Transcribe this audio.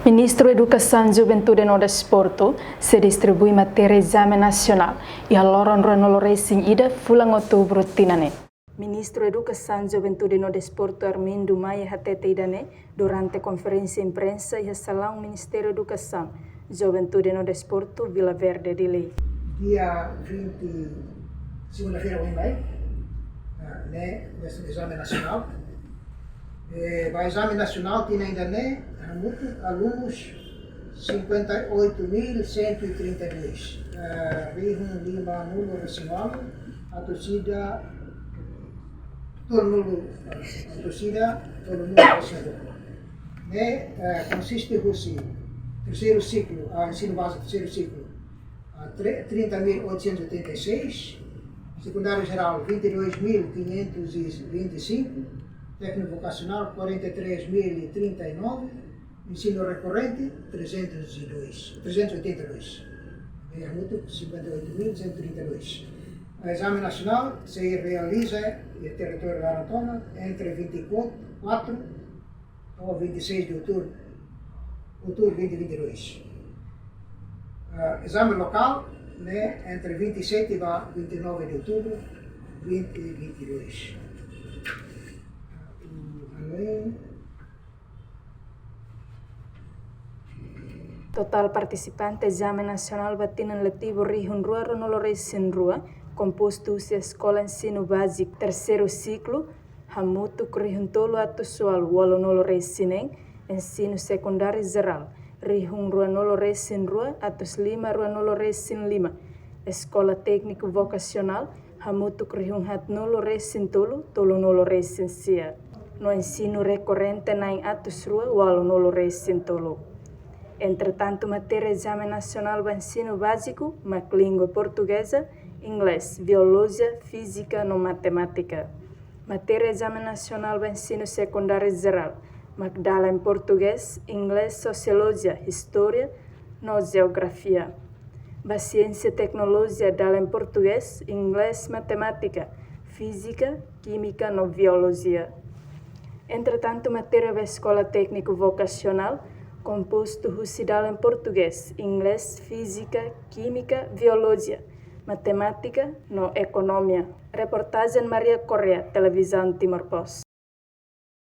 Ministro Educação, Juventude e Desporto se distribui matéria exame nacional e a loron renoloresi ida fulang outubro tinane. Ministro Educação, Juventude e Desporto Armindo Maia hatete idane durante conferência imprensa e salão Ministério Educação, Juventude e Desporto Vila Verde de Lei. Dia 20, segunda-feira vem né, desse exame nacional. O exame nacional tem ainda muitos alunos 58.132. Rihun Lima Nulo Racional, a torcida Tornulo Racional. Consiste em terceiro ciclo, ensino básico terceiro ciclo, 30.886, secundário geral 22.525, técnico vocacional 43.039, ensino recorrente 382. É muito 58.132. O exame nacional se realiza no território da Arantona entre 24 ou 26 de outubro 2022. Exame local entre 27 e 29 de outubro 2022. Total participante exame nacional batinan letivo Rihun Rua Ronoloresin Rua, composto de escola ensino básico terceiro ciclo, Hamutu Rihun Tolo Atusual Walonoloresinen, ensino secundário geral, Rihun Rua Noloresin Rua, Atus Lima Rua Noloresin Lima, escola técnico vocacional, Hamutu Rihun Hat Noloresin Tolo, Tolo Noloresin Sia. No ensino recorrente na Atus Rua Walonoloresin Tolo. Entretanto, matéria exame nacional do ensino básico, língua portuguesa, inglês, biologia, física e matemática. Matéria exame nacional do ensino secundário geral, dala em português, inglês, sociologia, história, e geografia. A ciência e tecnologia dala em português, inglês, matemática, física, química e biologia. Entretanto, matéria da escola técnico vocacional, composto rucidal em português, inglês, física, química, biologia, matemática, e economia. Reportagem Maria Correa, Televisão Timor Post.